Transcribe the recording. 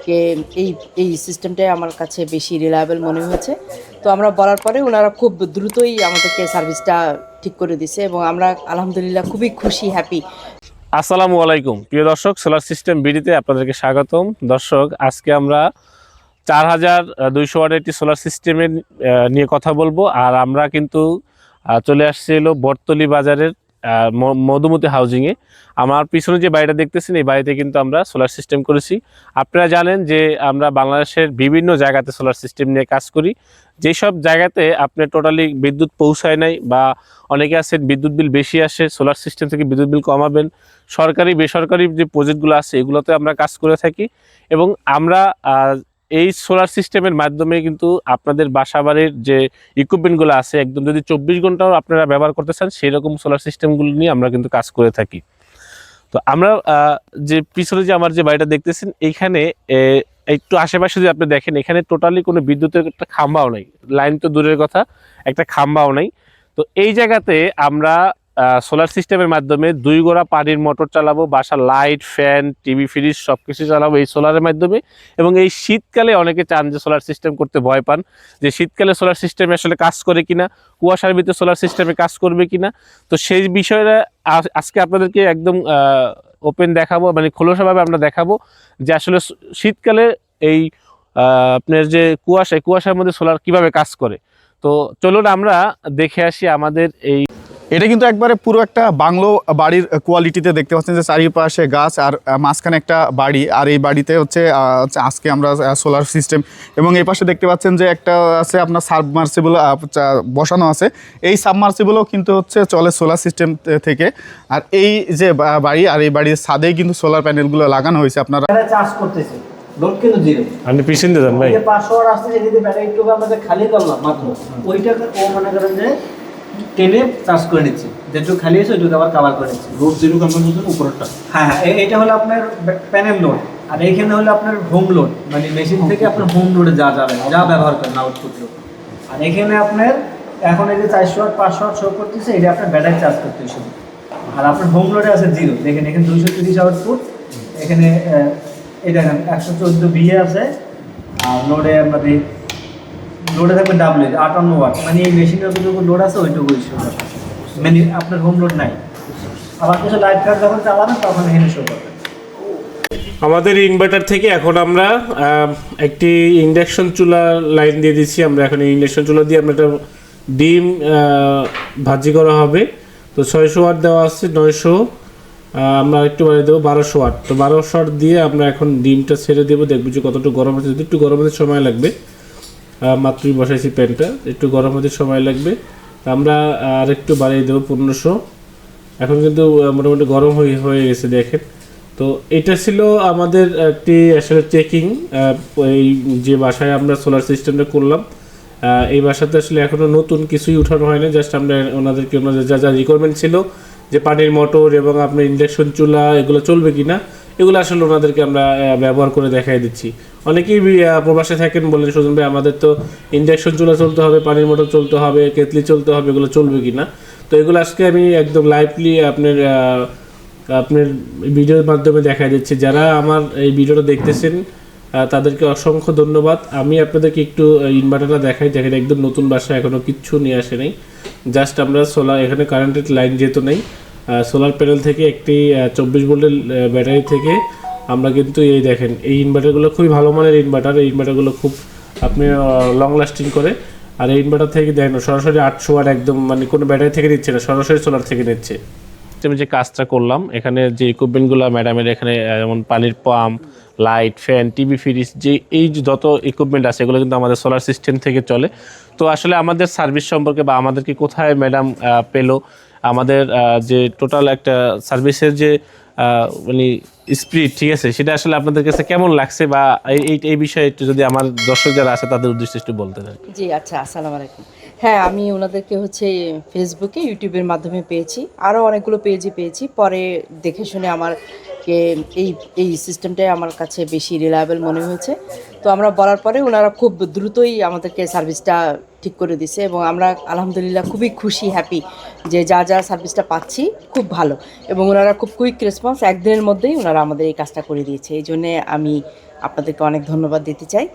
কে এই এই সিস্টেমটাই আমার কাছে বেশি রিলায়েবল মনে হয়েছে। তো আমরা বলার পরে ওনারা খুব দ্রুতই আমাদেরকে সার্ভিসটা ঠিক করে দিছে এবং আমরা আলহামদুলিল্লাহ খুবই খুশি, হ্যাপি। আসসালামু আলাইকুম প্রিয় দর্শক, সোলার সিস্টেম বিডিতে আপনাদেরকে স্বাগতম। দর্শক, আজকে আমরা 4200 ওয়াটের একটি সোলার সিস্টেমের নিয়ে কথা বলবো। আর আমরা কিন্তু চলে আসছি হলো বটতলী বাজারের মধুমতি হাউজিংয়ে। আমার পিছনে যে বাড়িটা দেখতেছেন, এই বাড়িতে কিন্তু আমরা সোলার সিস্টেম করেছি। আপনারা জানেন যে আমরা বাংলাদেশের বিভিন্ন জায়গাতে সোলার সিস্টেম নিয়ে কাজ করি। যেসব জায়গাতে আপনার টোটালি বিদ্যুৎ পৌঁছায় নাই বা অনেকে আছেন বিদ্যুৎ বিল বেশি আসে, সোলার সিস্টেম থেকে বিদ্যুৎ বিল কমাবেন, সরকারি বেসরকারি যে প্রজেক্টগুলো আছে এগুলোতে আমরা কাজ করে থাকি। এবং আমরা এই সোলার সিস্টেমের মাধ্যমে কিন্তু আপনাদের বাসাবাড়ির যে ইকুইপমেন্টগুলো আছে একদম যদি 24 ঘন্টাও আপনারা ব্যবহার করতে চান সেই রকম সোলার সিস্টেমগুলো নিয়ে আমরা কিন্তু কাজ করে থাকি। তো আমরা যে পিছনে যে আমার যে বাড়িটা দেখতেছেন, এইখানে একটু আশেপাশে যদি আপনি দেখেন, এখানে টোটালি কোনো বিদ্যুতের একটা খাম্বাও নেই, লাইন তো দূরের কথা, একটা খাম্বাও নেই। তো এই জায়গাতে আমরা সোলার সিস্টেমের মাধ্যমে 2 গোড়া পানির মোটর চালাবো, বাসার লাইট, ফ্যান, টিভি, ফ্রিজ সব কিছু চালাবো এই সোলারের মাধ্যমে। এবং এই শীতকালে অনেকে চান যে সোলার সিস্টেম করতে ভয় পান, যে শীতকালে সোলার সিস্টেমে আসলে কাজ করে কিনা, কুয়াশার ভিতরে সোলার সিস্টেমে কাজ করবে কিনা। তো সেই বিষয়টা আজকে আপনাদেরকে একদম ওপেন দেখাবো, মানে খোলসাভাবে আমরা দেখাবো যে আসলে শীতকালে এই আপনার যে কুয়াশার মধ্যে সোলার কিভাবে কাজ করে। তো চলুন আমরা দেখে আসি আমাদের এই। এটা কিন্তু একবারে পুরো একটা বাংলো বাড়ির কোয়ালিটিতে দেখতে পাচ্ছেন যে চারিপাশে গাছ আর মাঝখানে একটা বাড়ি। আর এই বাড়িতে হচ্ছে আজকে আমরা সোলার সিস্টেম, এবং এই পাশে দেখতে পাচ্ছেন যে একটা আছে আপনার সাবমার্সিবল বসানো আছে। এই সাবমার্সিবলও কিন্তু হচ্ছে চলে সোলার সিস্টেম থেকে। আর এই যে বাড়ি, আর এই বাড়ির ছাদেই কিন্তু সোলার প্যানেলগুলো লাগানো হয়েছে। আপনারা চার্জ করতেছে, লোড কিন্তু জিরো। আপনি পিছন দিয়ে যান ভাই। 500 ওয়াট আসছে, যদি ব্যাটারি একটু আমাদের খালি করলাম মাত্র, ওইটা ও মনে করেন যে টেনে চার্জ করে নিচ্ছে, যেটুকু খালি আছে ওইটুকু আবার কভার করে নিচ্ছে। লোড যেটুকু আপনার বলছেন উপরেরটা, হ্যাঁ, এটা হলো আপনার প্যানেল লোড। আর এইখানে হলো আপনার হোম লোড, মানে মেশিন থেকে আপনার হোম লোডে যা যাবে, যা ব্যবহার করেন আউটপুট লোড। আর এখানে আপনার এখন এই যে 400 ওয়াট 500 ওয়াট শো করতেছে, এটা আপনার ব্যাটারি চার্জ করতে শুধু। আর আপনার হোম লোডে আছে জিরো, দেখেন এখানে 230 আউটপুট, এখানে এই দেখেন 114 বিয়ে আছে। আর লোডে আমাদের লোডে থাকবে ডাবল 58 ওয়াট, মানে এই মেশিনের যতটুকু লোড আছে ওইটুকুই মানে আপনার হোম লোড নাই। আবার কিছু লাইট কার্ড যখন চালাবেন তখন এখানে শো করবে। আমাদের ইনভার্টার থেকে এখন আমরা একটি ইন্ডাকশন চুলা লাইন দিয়ে দিচ্ছি। আমরা এখন এই ইন্ডাকশন চুলা দিয়ে আমরা একটা ডিম ভাজি করা হবে। তো 600 ওয়াট দেওয়া আছে, 900, আমরা একটু বাড়িয়ে দেবো 1200 ওয়াট। তো 1200 ওয়াট দিয়ে আমরা এখন ডিমটা ছেড়ে দেবো, দেখবো যে কতটুকু গরম হচ্ছে। যদি একটু গরম হতে সময় লাগবে, মাত্রই বসাইছি প্যানটা, একটু গরম হতে সময় লাগবে। আমরা আর একটু বাড়িয়ে দেবো 1500। এখন কিন্তু মোটামুটি গরম হয়ে গেছে দেখেন। তো এটা ছিল আমাদের একটি আসলে চেকিং। এই যে বাসায় আমরা সোলার সিস্টেমটা করলাম, এই বাসাতে আসলে এখনও নতুন কিছুই উঠানো হয়নি। জাস্ট আমরা ওনাদেরকে ওনাদের যা যা রিকোয়ারমেন্ট ছিল, যে পানির মোটর এবং আপনার ইন্ডাকশন চুলা এগুলো চলবে কি না, এগুলো আসলে ওনাদেরকে আমরা ব্যবহার করে দেখাই দিচ্ছি। অনেকেই প্রবাসে থাকেন, বলেন সুজন ভাই আমাদের তো ইন্ডাকশন চুলা চলতে হবে, পানির মোটর চলতে হবে, কেতলি চলতে হবে, এগুলো চলবে কি না। তো এগুলো আজকে আমি একদম লাইভলি আপনার ভিডিওর মাধ্যমে দেখা দিচ্ছি। যারা আমার এই ভিডিওটা দেখতেছেন তাদেরকে অসংখ্য ধন্যবাদ। আমি আপনাদেরকে একটু ইনভার্টারটা দেখাই। দেখেন একদম নতুন বাসা, এখনও কিচ্ছু নিয়ে আসে নাই। জাস্ট আমরা সোলার, এখানে কারেন্টের লাইন যেহেতু নেই, সোলার প্যানেল থেকে একটি 24 ভোল্টের ব্যাটারি থেকে আমরা কিন্তু এই দেখেন এই ইনভার্টারগুলো খুবই ভালো মানের ইনভার্টার। এই ইনভার্টারগুলো খুব আপনি লং লাস্টিং করে। আর এই ইনভার্টার থেকে দেখেন সরাসরি 800 ওয়াট, একদম মানে কোনো ব্যাটারি থেকে নিচ্ছে না, সরাসরি সোলার থেকে নিচ্ছে। আমি যে কাজটা করলাম, এখানে যে ইকুইপমেন্টগুলো ম্যাডামের এখানে যেমন পানির pump, light, fan, TV, fridge, যে এই যে যত ইকুইপমেন্ট আছে এগুলো কিন্তু আমাদের সোলার সিস্টেম থেকে চলে। তো আসলে আমাদের সার্ভিস সম্পর্কে বা আমাদেরকে কোথায় ম্যাডাম পেলো, আমাদের যে টোটাল একটা সার্ভিসের যে মানে স্পিরিট, ঠিক আছে, সেটা আসলে আপনাদের কাছে কেমন লাগছে বা এই বিষয়ে একটু যদি আমার দর্শক যারা আছে তাদের উদ্দেশ্যে একটু বলতে চান। জি আচ্ছা, আসসালামু আলাইকুম। হ্যাঁ, আমি ওনাদেরকে হচ্ছে ফেসবুকে, ইউটিউবের মাধ্যমে পেয়েছি, আরও অনেকগুলো পেজই পেয়েছি। পরে দেখে শুনে আমারকে এই সিস্টেমটাই আমার কাছে বেশি রিলায়েবল মনে হয়েছে। তো আমরা বলার পরে ওনারা খুব দ্রুতই আমাদেরকে সার্ভিসটা ঠিক করে দিছে এবং আমরা আলহামদুলিল্লাহ খুবই খুশি, হ্যাপি যে যা সার্ভিসটা পাচ্ছি খুব ভালো। এবং ওনারা খুব কুইক রেসপন্স, একদিনের মধ্যেই ওনারা আমাদের এই কাজটা করে দিয়েছে। এই জন্যে আমি আপনাদেরকে অনেক ধন্যবাদ দিতে চাই।